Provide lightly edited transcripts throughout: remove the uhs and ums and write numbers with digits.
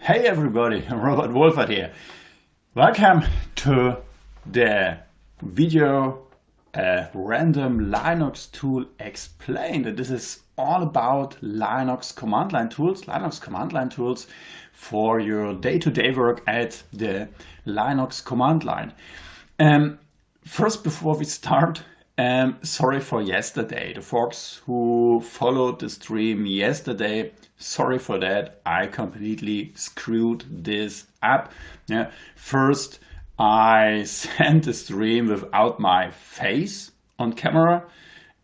Hey everybody, Robert Wolfert here. Welcome to the video Random Linux Tool Explained. And this is all about Linux command line tools for your day-to-day work at the Linux command line. First, before we start, sorry for yesterday. The folks who followed the stream yesterday, sorry for that. I completely screwed this up. First, I sent the stream without my face on camera.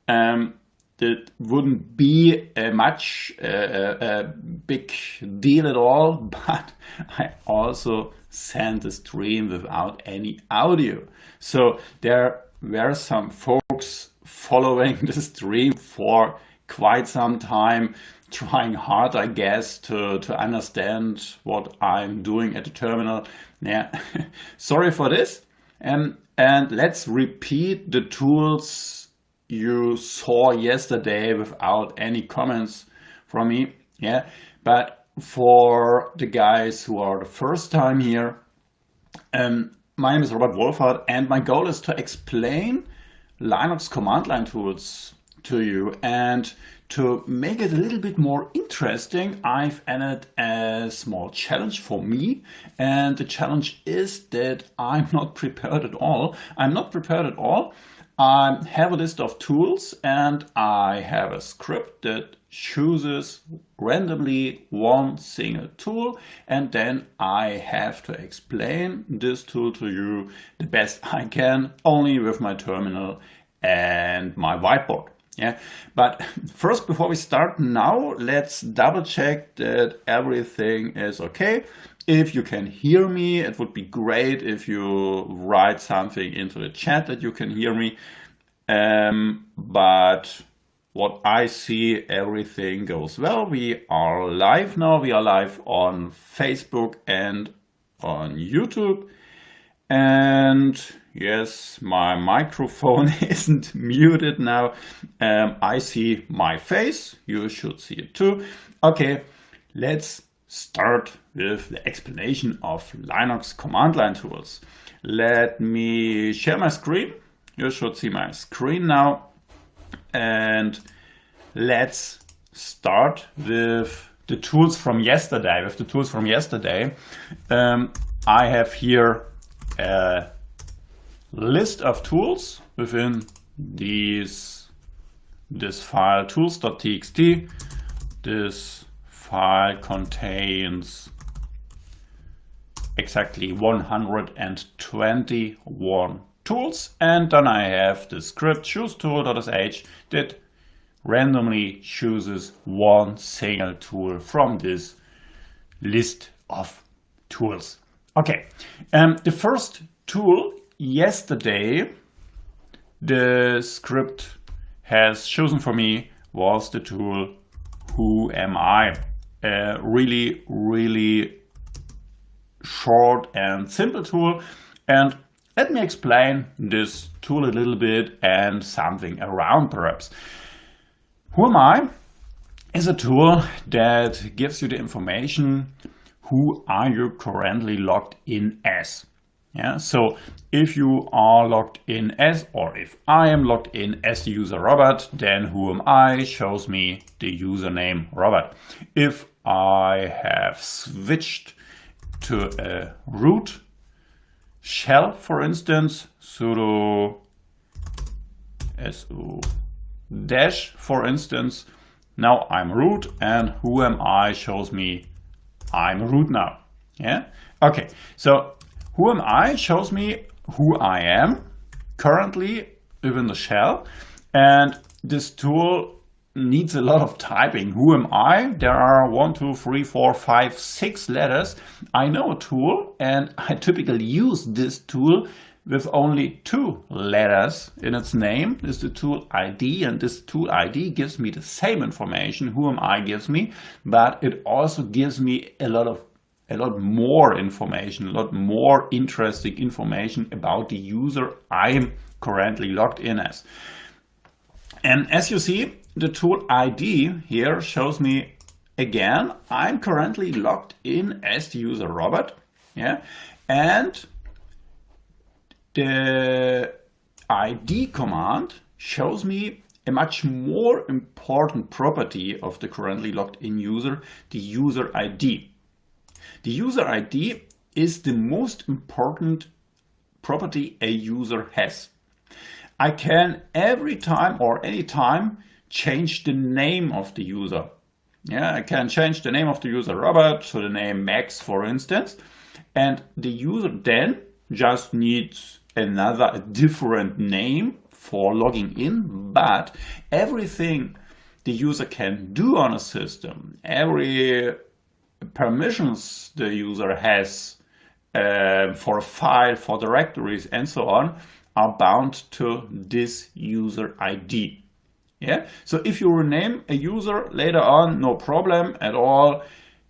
That wouldn't be a big deal at all, but I also sent the stream without any audio. So there were some folks following the stream for quite some time, trying hard, I guess, to understand what I'm doing at the terminal. Yeah, sorry for this. And let's repeat the tools you saw yesterday without any comments from me. Yeah, but for the guys who are the first time here, my name is Robert Wolfert, and my goal is to explain Linux command line tools to you. And to make it a little bit more interesting, I've added a small challenge for me. And the challenge is that I'm not prepared at all. I have a list of tools and I have a script that chooses randomly one single tool, and then I have to explain this tool to you the best I can, only with my terminal and my whiteboard. Yeah, but first, before we start now, let's double check that everything is okay. If you can hear me, it would be great if you write something into the chat that you can hear me. But what I see, everything goes well. We are live now. We are live on Facebook and on YouTube. And yes, my microphone isn't muted now. I see my face. You should see it too. Okay, let's start with the explanation of Linux command line tools. Let me share my screen. You should see my screen now. And let's start with the tools from yesterday. I have here a list of tools within this file tools.txt. This file contains exactly 121 tools, and then I have the script choosetool.sh that randomly chooses one single tool from this list of tools. Okay, the first tool yesterday the script has chosen for me was the tool whoami. A really short and simple tool. And let me explain this tool a little bit and something around perhaps. Whoami is a tool that gives you the information who are you currently logged in as. Yeah, so if you are logged in as, or if I am logged in as the user Robert, then whoami shows me the username Robert. If I have switched to a root shell, for instance, sudo su dash, for instance, now I'm root, and whoami shows me I'm root now. Yeah. Okay. So whoami shows me who I am currently within the shell, and this tool needs a lot of typing. Who am I? There are 1, 2, 3, 4, 5, 6 letters. I know a tool, and I typically use this tool with only 2 letters in its name. This is the tool ID, and this tool ID gives me the same information whoami gives me, but it also gives me a lot more information, a lot more interesting information about the user I'm currently logged in as. And as you see, the tool ID here shows me again, I'm currently logged in as the user Robert, yeah, and the ID command shows me a much more important property of the currently logged in user, the user ID. The user ID is the most important property a user has. I can every time or any time change the name of the user. Yeah, I can change the name of the user Robert to the name Max, for instance, and the user then just needs a different name for logging in, but everything the user can do on a system, every permissions the user has for a file, for directories and so on, are bound to this user ID. Yeah, so if you rename a user later on, no problem at all.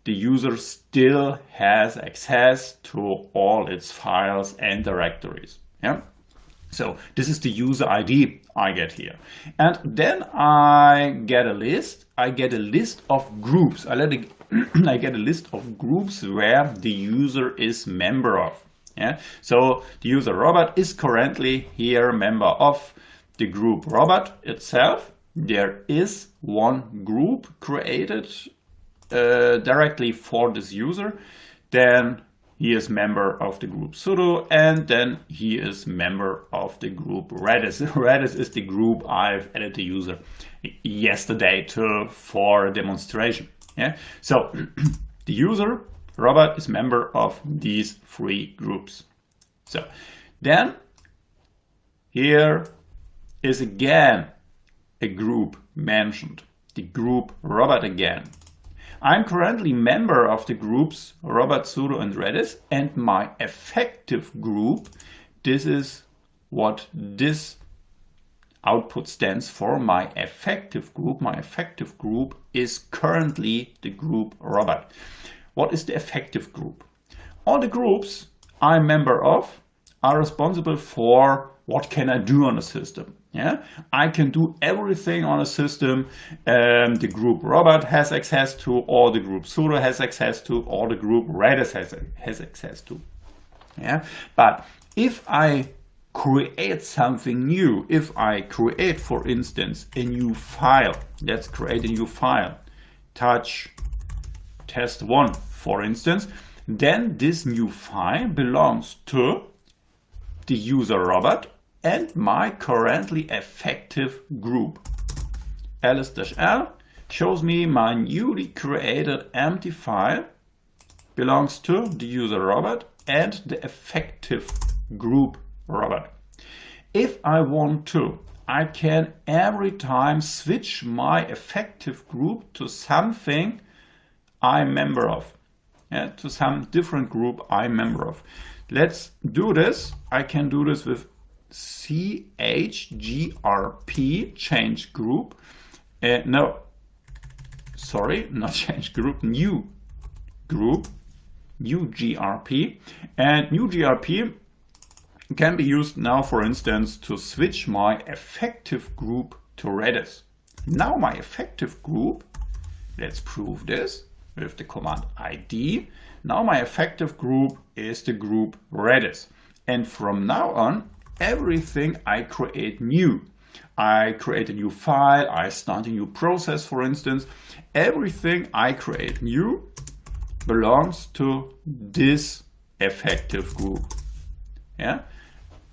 The user still has access to all its files and directories. Yeah, so this is the user ID I get here, and then I get a list. I get a list of groups. I get a list of groups where the user is member of. Yeah, so the user Robert is currently here member of the group Robert itself. There is one group created directly for this user. Then he is member of the group sudo, and then he is member of the group Redis. Redis is the group I've added the user yesterday for a demonstration. Yeah, so the user Robert is member of these 3 groups. So then here is again a group mentioned, the group Robert again. I'm currently member of the groups Robert, sudo and Redis, and my effective group, this is what this output stands for, my effective group. My effective group is currently the group Robert. What is the effective group? All the groups I'm member of are responsible for what can I do on a system. Yeah, I can do everything on a system. The group Robert has access to, or the group sudo has access to, or the group Redis has access to. Yeah, but if I create something new, if I create, for instance, a new file, let's create a new file, touch test1, for instance, then this new file belongs to the user Robert and my currently effective group. ls-l shows me my newly created empty file belongs to the user Robert and the effective group Robert. If I want to, I can every time switch my effective group to something I'm member of, to some different group I'm member of. Let's do this. I can do this with chgrp, change group. No, sorry, not change group, new group, new grp. And new grp can be used now, for instance, to switch my effective group to Redis. Now my effective group, let's prove this with the command id. Now my effective group is the group Redis. And from now on, everything I create new. I create a new file, I start a new process, for instance. Everything I create new belongs to this effective group. Yeah,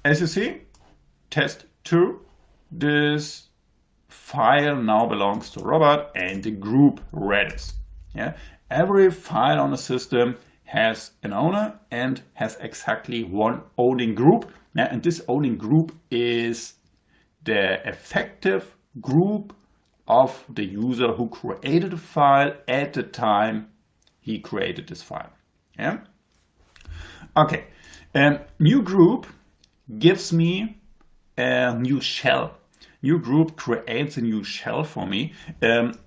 as you see, test2, this file now belongs to Robert and the group Redis. Yeah, every file on the system has an owner and has exactly one owning group. Yeah, and this owning group is the effective group of the user who created the file at the time he created this file. Yeah. Okay. New group gives me a new shell. New group creates a new shell for me.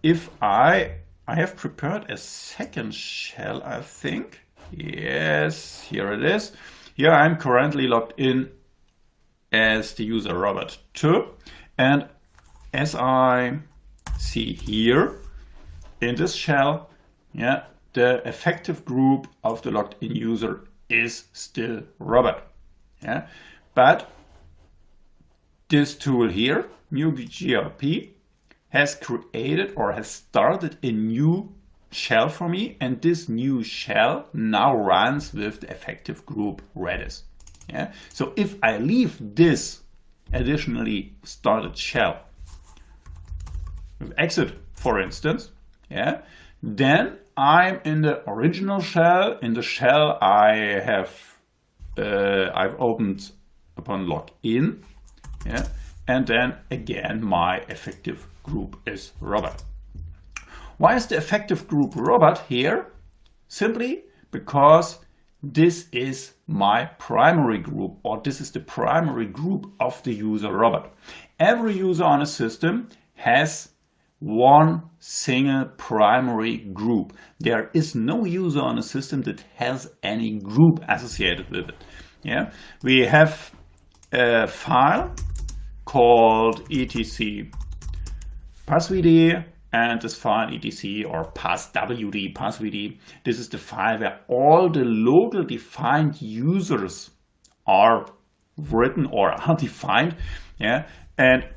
If I have prepared a second shell, I think. Yes, here it is. Here I'm currently logged in as the user Robert 2, and as I see here in this shell, yeah, the effective group of the logged in user is still Robert. Yeah, but this tool here, newgrp, has created or has started a new shell for me, and this new shell now runs with the effective group Redis. Yeah, so if I leave this additionally started shell with exit, for instance, yeah, then I'm in the original shell. In the shell I have I've opened upon login, yeah, and then again my effective group is Robert. Why is the effective group Robert here? Simply because this is my primary group, or this is the primary group of the user Robert. Every user on a system has one single primary group. There is no user on a system that has any group associated with it. Yeah, we have a file called etc passwd, and this file etc or passwd, this is the file where all the local defined users are written or are defined. Yeah, and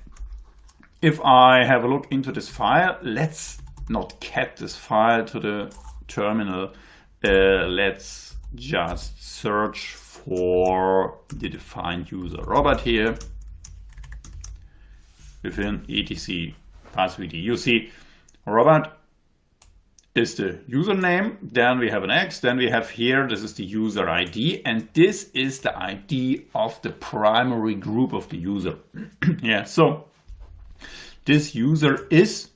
if I have a look into this file, let's not cat this file to the terminal. Let's just search for the defined user Robert here within etc passwd. You see Robert is the username, then we have an X, then we have here, this is the user ID, and this is the ID of the primary group of the user. Yeah, so this user is,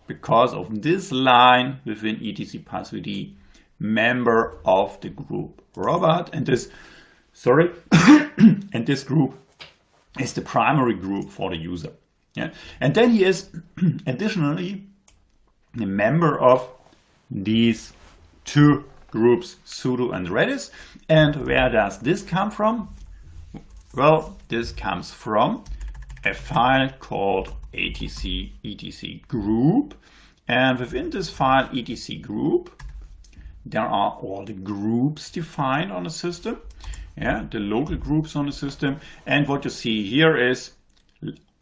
because of this line within etc passwd, member of the group Robert, and this, sorry, and this group is the primary group for the user. Yeah, and then he is additionally a member of these two groups, sudo and Redis. And where does this come from? Well, this comes from a file called etc group, and within this file etc group there are all the groups defined on the system, yeah, the local groups on the system. And what you see here is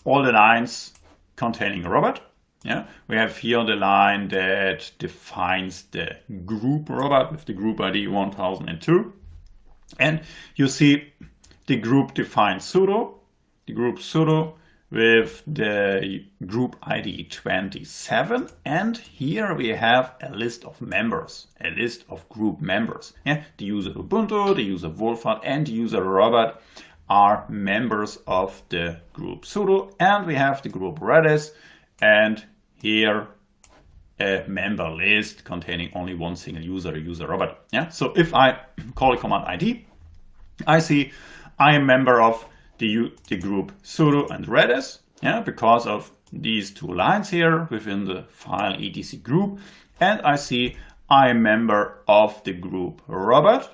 all the lines containing Robert. Yeah, we have here the line that defines the group Robert with the group ID 1002, and you see the group defines sudo, the group sudo with the group ID 27, and here we have a list of members, a list of group members. Yeah, the user Ubuntu, the user Wolfhard, and the user Robert are members of the group sudo, and we have the group Redis, and here a member list containing only one single user, user Robert. Yeah, so if I call a command ID, I see I am member of the group sudo and Redis, yeah, because of these two lines here within the file etc group, and I see I am member of the group Robert,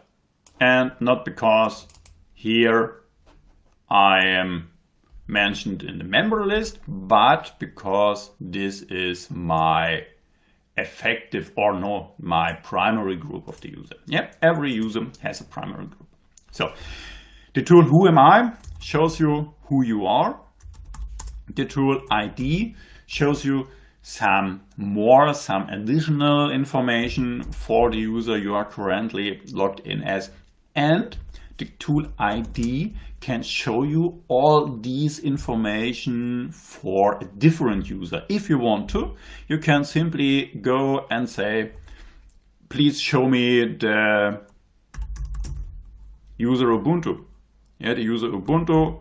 and not because here I am mentioned in the member list, but because this is my effective, or no, my primary group of the user. Yeah, every user has a primary group. So the tool whoami shows you who you are. The tool ID shows you some additional information for the user you are currently logged in as, and the tool ID can show you all these information for a different user. If you want to, you can simply go and say, please show me the user Ubuntu. Yeah, the user Ubuntu,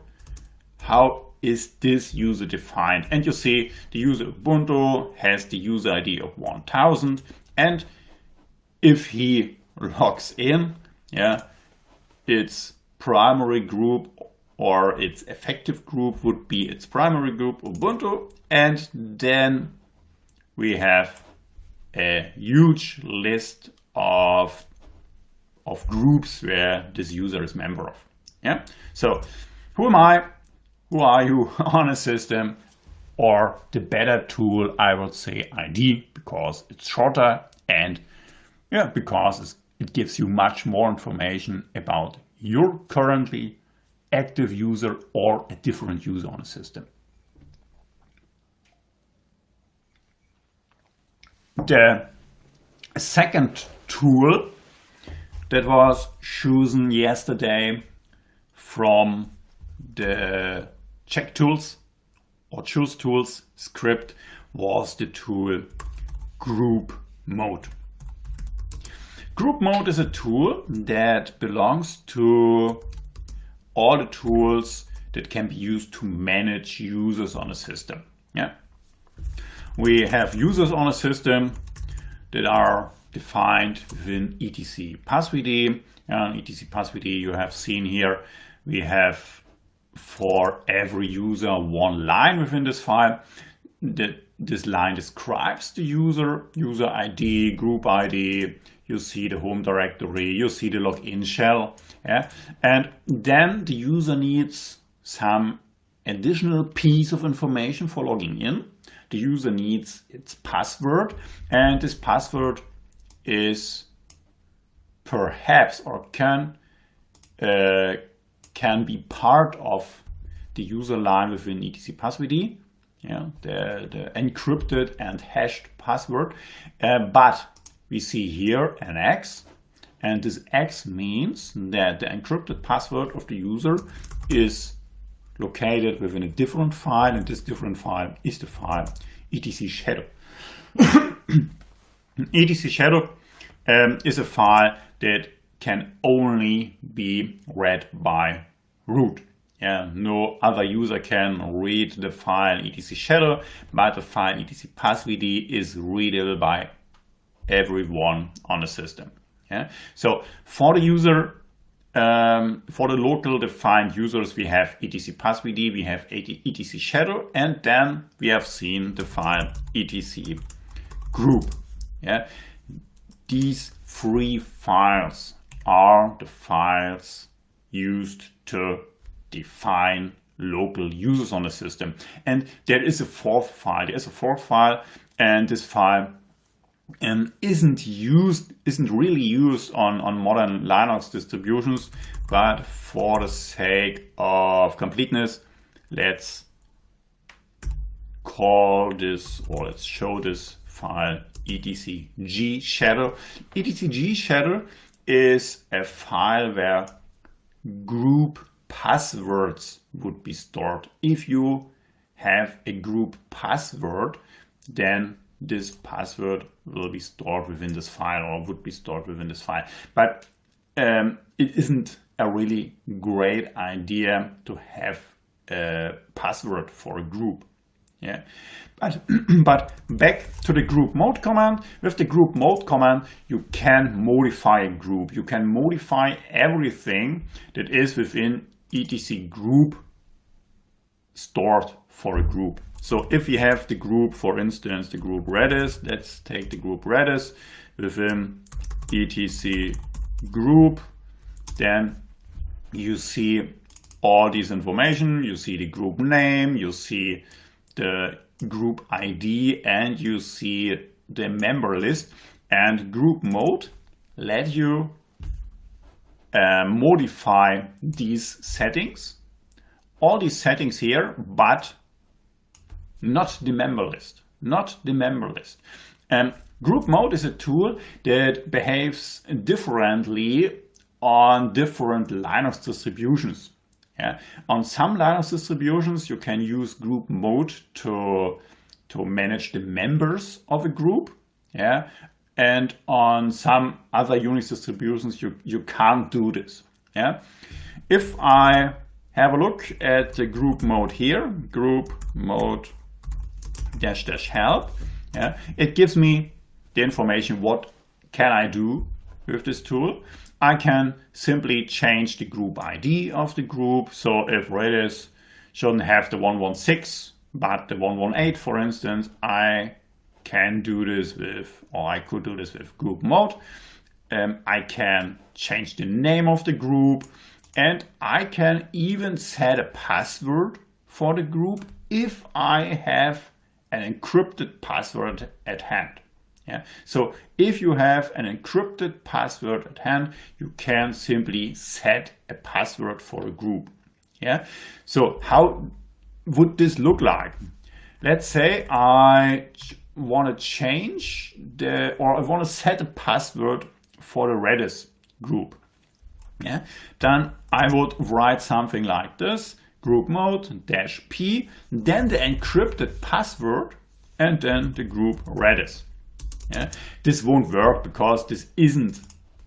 how is this user defined? And you see the user Ubuntu has the user ID of 1000, and if he logs in, yeah, its primary group or its effective group would be its primary group Ubuntu, and then we have a huge list of groups where this user is member of. Yeah, so who am I? Who are you on a system? Or the better tool, I would say ID, because it's shorter and Yeah, because it gives you much more information about your currently active user or a different user on the system. The second tool that was chosen yesterday from the check tools or choose tools script was the tool Group Mode. Group Mode is a tool that belongs to all the tools that can be used to manage users on a system. Yeah. We have users on a system that are defined within etc passwd. And etc passwd you have seen here, we have for every user one line within this file. This line describes the user ID, group ID, you see the home directory, you see the login shell. Yeah? And then the user needs some additional piece of information for logging in. The user needs its password, and this password is perhaps or can be part of the user line within etc passwd, yeah, the encrypted and hashed password. But we see here an X, and this X means that the encrypted password of the user is located within a different file, and this different file is the file etc shadow. etc shadow is a file that can only be read by root. Yeah, no other user can read the file etc shadow, but the file etc passwd is readable by everyone on the system. Yeah, so for the user, for the local defined users, we have etc passwd, we have etc shadow, and then we have seen the file etc group. Yeah, these three files are the files used to define local users on the system. And there is a fourth file. There's a fourth file, and this file isn't really used on modern Linux distributions, but for the sake of completeness, let's call this, or let's show this file etc shadow. etc shadow is a file where group passwords would be stored. If you have a group password, then this password will be stored within this file, or would be stored within this file. But it isn't a really great idea to have a password for a group. Yeah, but back to the group mode command. With the group mode command, you can modify a group. You can modify everything that is within etc group stored for a group. So if you have the group, for instance, the group Redis, let's take the group Redis within etc group, then you see all this information. You see the group name, you see the group ID, and you see the member list. And group mode let you modify these settings, all these settings here, but not the member list, Group mode is a tool that behaves differently on different Linux distributions. Yeah. On some Linux distributions, you can use group mode to manage the members of a group. Yeah. And on some other Unix distributions, you can't do this. Yeah. If I have a look at the group mode here, group mode --help, yeah, it gives me the information what can I do with this tool. I can simply change the group ID of the group. So if Redis shouldn't have the 116 but the 118, for instance, I can do this with, or I could do this with group mode. I can change the name of the group, and I can even set a password for the group if I have an encrypted password at hand. Yeah. So if you have an encrypted password at hand, you can simply set a password for a group. Yeah. So how would this look like? Let's say I want to change I want to set a password for the Redis group. Yeah. Then I would write something like this: groupmod -p, then the encrypted password, and then the group Redis. Yeah. This won't work because this isn't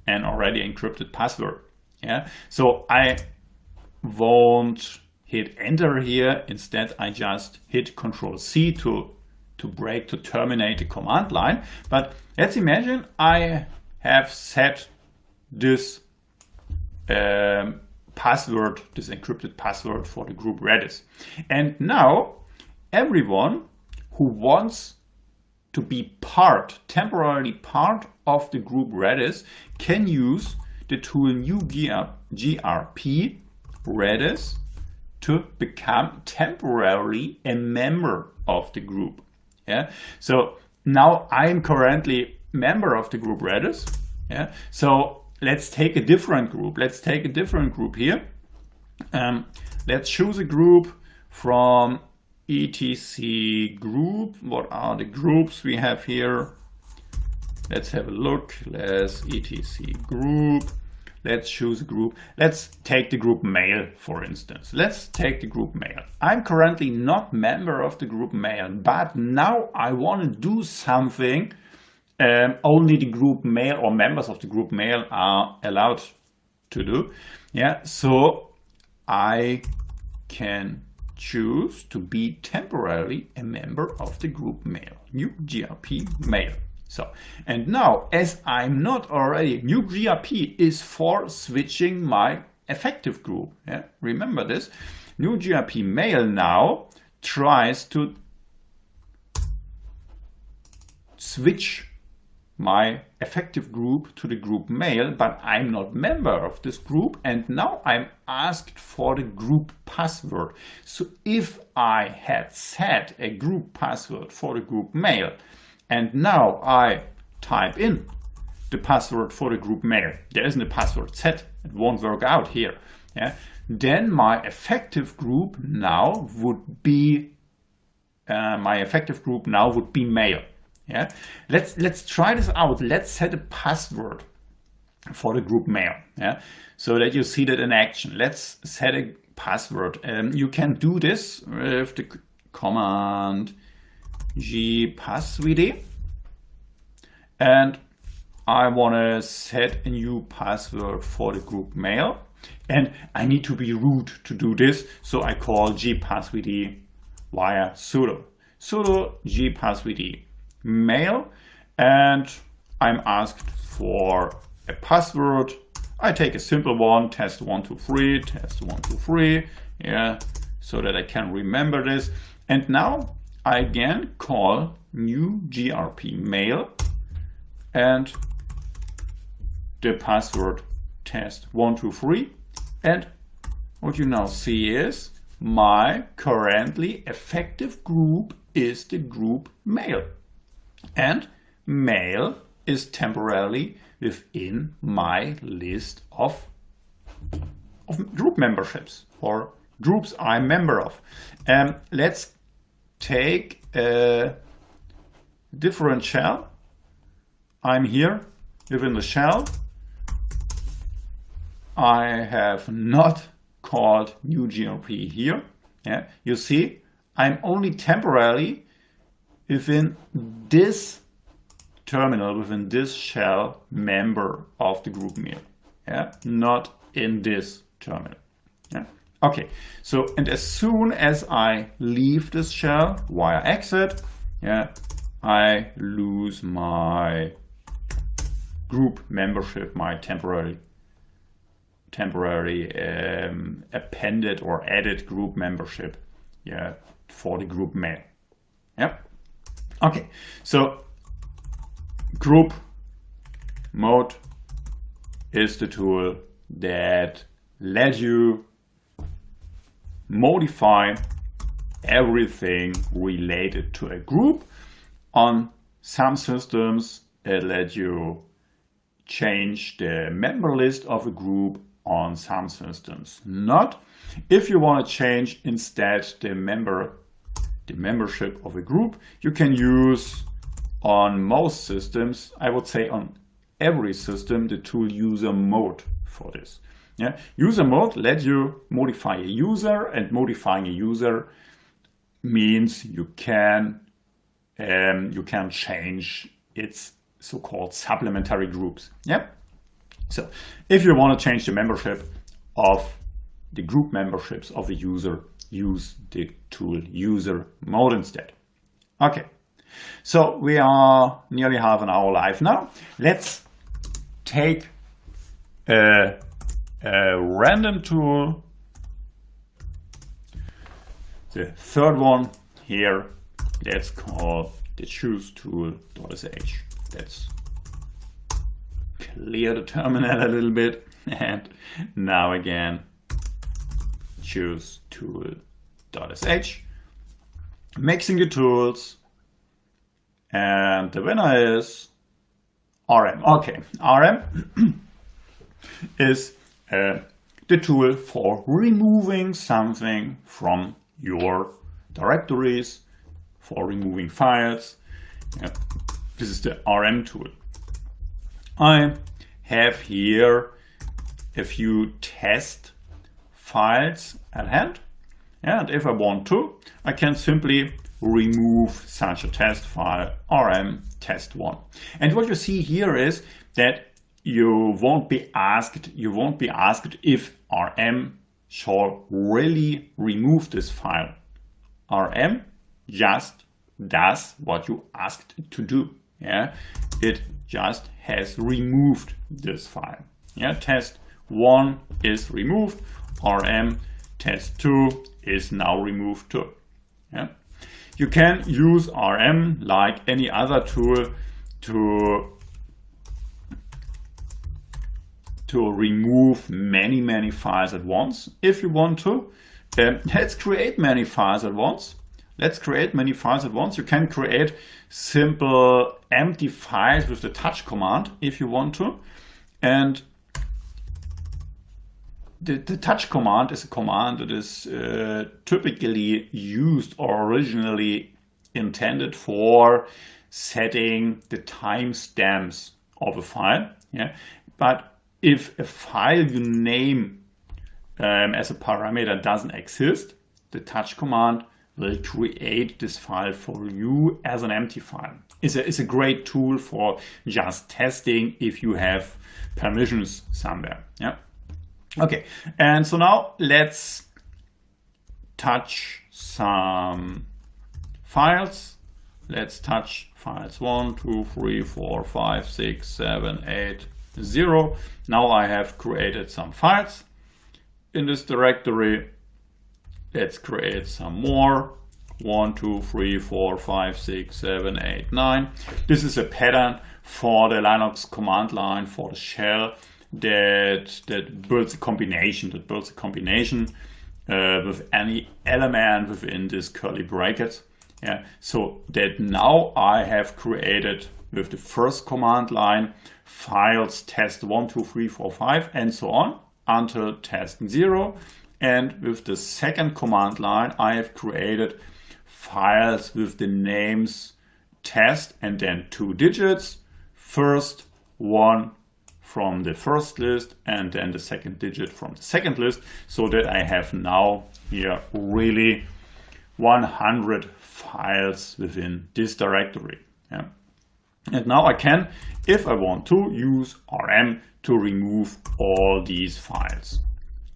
an already encrypted password. Yeah. So I won't hit enter here. Instead, I just hit Control-C to terminate the command line. But let's imagine I have set this password, this encrypted password for the group Redis. And now everyone who wants to be temporarily part of the group Redis can use the tool newgrp Redis to become temporarily a member of the group. Yeah. So now I'm currently member of the group Redis. Yeah. So let's take a different group. Let's take a different group here. Let's choose a group from etc group. What are the groups we have here? Let's have a look. Let's etc group. Let's choose a group. Let's take the group mail, for instance. Let's take the group mail. I'm currently not member of the group mail, but now I want to do something only the group mail or members of the group mail are allowed to do. Yeah, so I can choose to be temporarily a member of the group mail, newgrp mail. So, and now, as I'm not already, newgrp is for switching my effective group. Yeah? Remember this. Newgrp mail now tries to switch my effective group to the group mail, but I'm not member of this group, and now I'm asked for the group password. So if I had set a group password for the group mail, and now I type in the password for the group mail, there isn't a password set, it won't work out here. Yeah? Then my effective group now would be mail. Yeah? Let's try this out. Let's set a password for the group mail. Yeah? So that you see that in action. Let's set a password. You can do this with the command gpasswd, and I want to set a new password for the group mail, and I need to be root to do this, so I call gpasswd via sudo gpasswd mail, and I'm asked for a password. I take a simple one, test123, test123, yeah, so that I can remember this. And now I again call newgrp mail and the password test123, and what you now see is my currently effective group is the group mail, and mail is temporarily within my list of group memberships or groups I'm member of. Let's take a different shell. I'm here within the shell. I have not called newgrp here. Yeah, you see, I'm only temporarily within this terminal, within this shell, member of the group mail. Yeah, not in this terminal. Yeah. Okay, so, and as soon as I leave this shell via exit, yeah, I lose my group membership, my temporary appended or added group membership, yeah, for the group mail. Yeah. Okay, so group mode is the tool that let you modify everything related to a group on some systems let you change the member list of a group, on some systems not. If you want to change instead the membership of a group, you can use on most systems, I would say on every system, the tool user mode for this. Yeah, user mode lets you modify a user, and modifying a user means you can change its so-called supplementary groups. Yeah. So if you want to change the membership of the group memberships of a user, use the tool user mode instead. Okay. So we are nearly half an hour live now. Let's take a random tool. The third one here, let's call the choose tool.sh. Let's clear the terminal a little bit, and now again choose tool.sh, mixing the tools, and the winner is RM. Okay, RM is the tool for removing something from your directories, for removing files. This is the RM tool. I have here a few test files at hand, and if I want to, I can simply remove such a test file, rm test1. And what you see here is that you won't be asked if rm shall really remove this file. Rm just does what you asked it to do. Yeah, it just has removed this file. Yeah, test1 is removed. Rm test2 is now removed too. Yeah, you can use rm like any other tool to remove many files at once if you want to. Let's create many files at once. You can create simple empty files with the touch command if you want to. And the touch command is a command that is typically used or originally intended for setting the timestamps of a file. Yeah, but if a file you name as a parameter doesn't exist, the touch command will create this file for you as an empty file. It's a great tool for just testing if you have permissions somewhere. Yeah. Okay, and so now let's touch some files. Let's touch files 1, 2, 3, 4, 5, 6, 7, 8, 0. Now I have created some files in this directory. Let's create some more. 1, 2, 3, 4, 5, 6, 7, 8, 9. This is a pattern for the Linux command line, for the shell, that builds a combination, with any element within this curly brackets. Yeah, so that now I have created with the first command line files test 1, 2, 3, 4, 5 and so on until test 0. And with the second command line I have created files with the names test and then 2 digits, first one from the first list and then the second digit from the second list, so that I have now here really 100 files within this directory. Yeah. And now I can, if I want to, use rm to remove all these files.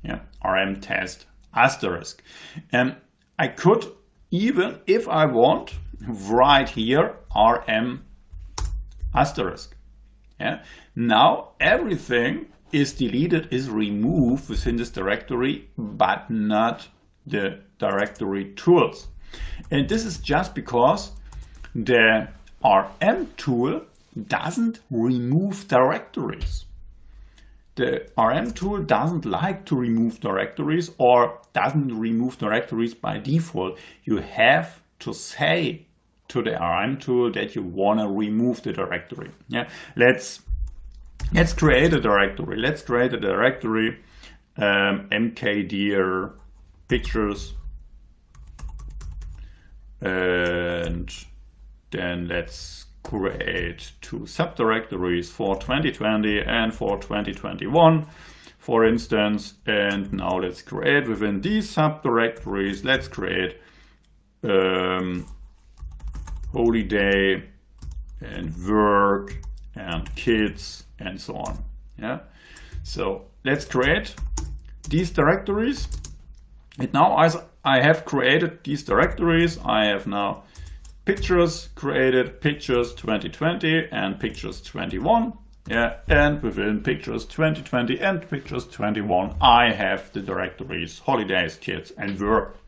Yeah, rm test asterisk. And I could even, if I want, write here rm asterisk. Yeah. Now everything is deleted, is removed within this directory, but not the directory tools. And this is just because the rm tool doesn't remove directories. The rm tool doesn't like to remove directories, or doesn't remove directories by default. You have to say to the RM tool that you want to remove the directory. Yeah, let's create a directory. Let's create a directory mkdir pictures, and then let's create 2 subdirectories for 2020 and for 2021, for instance. And now let's create within these subdirectories, let's create holiday and work and kids and so on. Yeah, so let's create these directories. And now as I have created these directories, I have now pictures created, pictures 2020 and pictures 21. Yeah, and within pictures 2020 and pictures 21, I have the directories holidays, kids and work.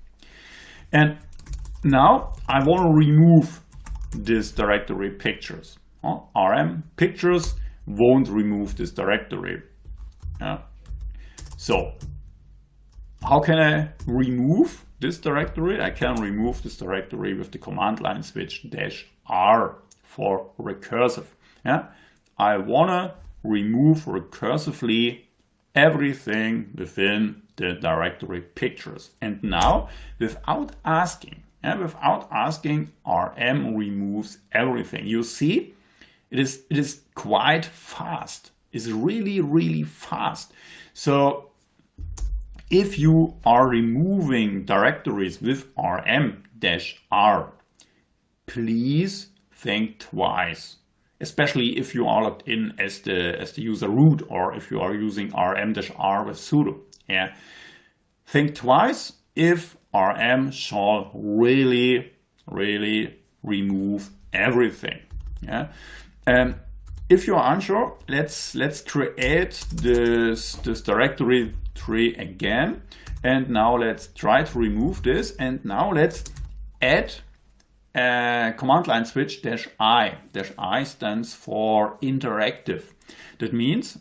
And now I want to remove this directory pictures. RM pictures won't remove this directory. Yeah. So how can I remove this directory? I can remove this directory with the command line switch -r for recursive. Yeah, I wanna remove recursively everything within the directory pictures. And now, without asking, RM removes everything. You see, it is quite fast. It's really fast. So if you are removing directories with RM-R, please think twice, especially if you are logged in as the user root, or if you are using RM-R with sudo. Yeah, think twice if RM shall really remove everything. Yeah, if you are unsure, let's create this directory tree again, and now let's try to remove this, and now let's add a command line switch -I. -I stands for interactive. That means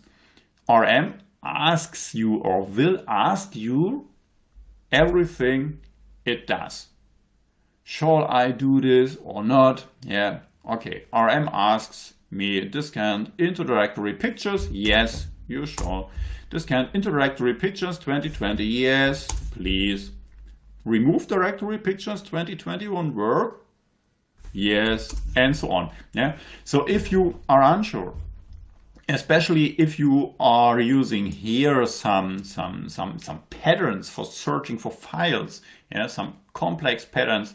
RM asks you, or will ask you, everything it does. Shall I do this or not? Yeah, okay. RM asks me, discount into directory pictures. Yes, you shall. Discount into directory pictures 2020. Yes, please. Remove directory pictures 2021 work. Yes, and so on. Yeah. So if you are unsure, especially if you are using here some patterns for searching for files, yeah, some complex patterns,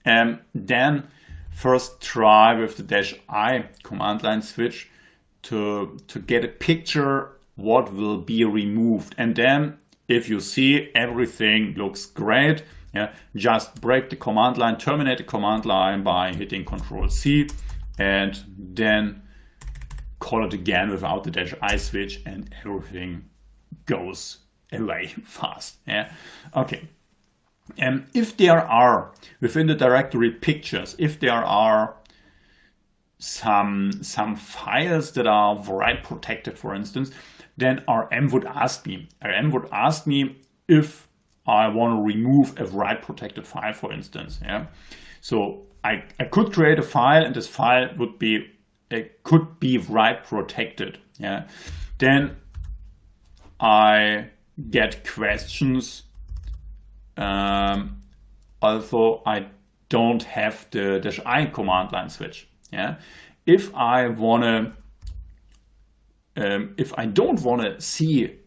then first try with the -I command line switch to get a picture what will be removed. And then if you see everything looks great, yeah, just break the command line, terminate the command line by hitting Ctrl+C, and then call it again without the -I switch, and everything goes away fast. Yeah, okay. If there are within the directory pictures, if there are some files that are write protected, for instance, then RM would ask me. RM would ask me if I want to remove a write protected file, for instance. Yeah, so I could create a file, and this file would be could be write protected. Yeah, then I get questions. Also, I don't have the -I command line switch. Yeah, if I don't want to see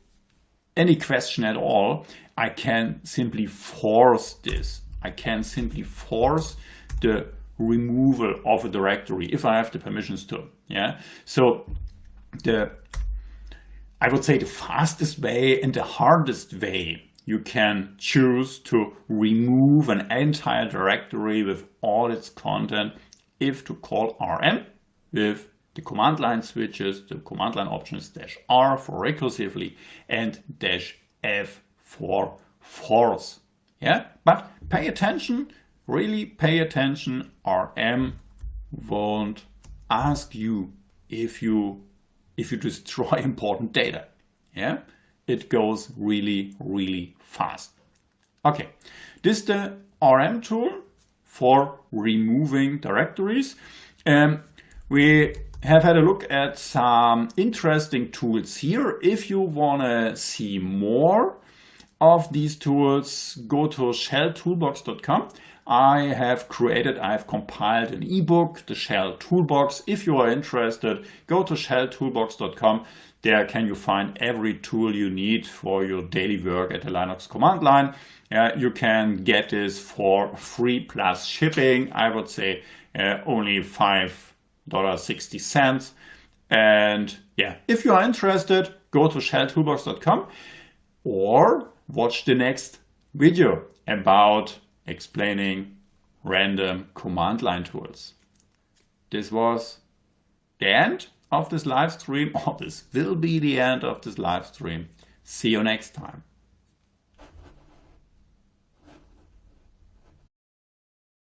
any question at all, I can simply force this. I can simply force the removal of a directory if I have the permissions to. Yeah, so I would say the fastest way and the hardest way you can choose to remove an entire directory with all its content if to call RM with the command line switches, the command line options -R for recursively and -F for force. Yeah, but pay attention, really pay attention. RM won't ask you if you destroy important data. Yeah, it goes really fast. Okay, this is the RM tool for removing directories. We have had a look at some interesting tools here. If you want to see more of these tools, go to shelltoolbox.com. I have compiled an ebook, the Shell Toolbox. If you are interested, go to shelltoolbox.com. There can you find every tool you need for your daily work at the Linux command line. You can get this for free plus shipping. I would say only $5.60. And yeah, if you are interested, go to shelltoolbox.com or watch the next video about explaining random command line tools. This was the end of this live stream, or this will be the end of this live stream. See you next time.